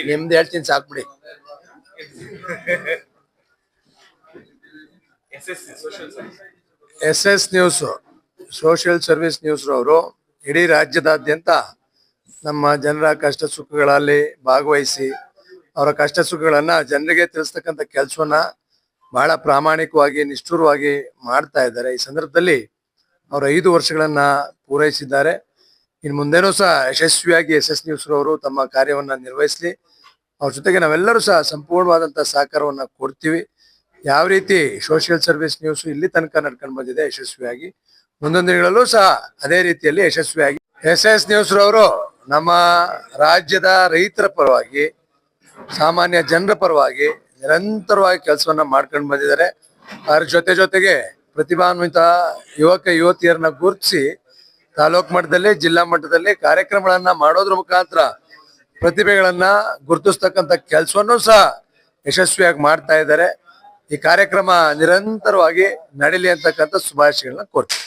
ನಿಮ್ದು ಹೇಳ್ತೀನಿ ಸಾಕ್ಬಿಡಿ. SS news social service news ರವರು ಇಡೀ ರಾಜ್ಯದಾದ್ಯಂತ ನಮ್ಮ ಜನರ ಕಷ್ಟ ಸುಖಗಳಲ್ಲಿ ಭಾಗವಹಿಸಿ ಅವರ ಕಷ್ಟ ಸುಖಗಳನ್ನ ಜನರಿಗೆ ತಿಳಿಸ್ತಕ್ಕಂಥ ಕೆಲಸವನ್ನ ಬಹಳ ಪ್ರಾಮಾಣಿಕವಾಗಿ ನಿಷ್ಠುರವಾಗಿ ಮಾಡ್ತಾ ಇದ್ದಾರೆ. ಈ ಸಂದರ್ಭದಲ್ಲಿ ಅವರು 5 ವರ್ಷಗಳನ್ನ ಪೂರೈಸಿದ್ದಾರೆ. ಇನ್ನು ಮುಂದೇನೂ ಸಹ ಯಶಸ್ವಿಯಾಗಿ SS ನ್ಯೂಸ್ ರವರು ತಮ್ಮ ಕಾರ್ಯವನ್ನ ನಿರ್ವಹಿಸಲಿ. ಅವ್ರ ಜೊತೆಗೆ ನಾವೆಲ್ಲರೂ ಸಹ ಸಂಪೂರ್ಣವಾದಂತಹ ಸಹಕಾರವನ್ನ ಕೊಡ್ತೀವಿ. ಯಾವ ರೀತಿ ಸೋಷಿಯಲ್ ಸರ್ವಿಸ್ ನ್ಯೂಸ್ ಇಲ್ಲಿ ತನಕ ನಡ್ಕೊಂಡು ಬಂದಿದೆ ಯಶಸ್ವಿಯಾಗಿ, ಮುಂದೊಂದು ದಿನಗಳಲ್ಲೂ ಸಹ ಅದೇ ರೀತಿಯಲ್ಲಿ ಯಶಸ್ವಿಯಾಗಿ SS ನ್ಯೂಸ್ ರವರು ನಮ್ಮ ರಾಜ್ಯದ ರೈತರ ಪರವಾಗಿ, ಸಾಮಾನ್ಯ ಜನರ ಪರವಾಗಿ ನಿರಂತರವಾಗಿ ಕೆಲಸವನ್ನ ಮಾಡ್ಕೊಂಡು ಬಂದಿದ್ದಾರೆ. ಅದ್ರ ಜೊತೆಗೆ ಪ್ರತಿಭಾನ್ವಿತ ಯುವಕ ಯುವತಿಯರನ್ನ ಗುರುತಿಸಿ ತಾಲೂಕು ಮಟ್ಟದಲ್ಲಿ, ಜಿಲ್ಲಾ ಮಟ್ಟದಲ್ಲಿ ಕಾರ್ಯಕ್ರಮಗಳನ್ನ ಮಾಡೋದ್ರ ಮುಖಾಂತರ ಪ್ರತಿಭೆಗಳನ್ನ ಗುರುತಿಸ್ತಕ್ಕಂಥ ಕೆಲಸವನ್ನು ಸಹ ಯಶಸ್ವಿಯಾಗಿ ಮಾಡ್ತಾ ಇದ್ದಾರೆ. ಈ ಕಾರ್ಯಕ್ರಮ ನಿರಂತರವಾಗಿ ನಡೀಲಿ ಅಂತಕ್ಕಂಥ ಶುಭಾಶಯಗಳನ್ನ ಕೋರ್ತೀನಿ.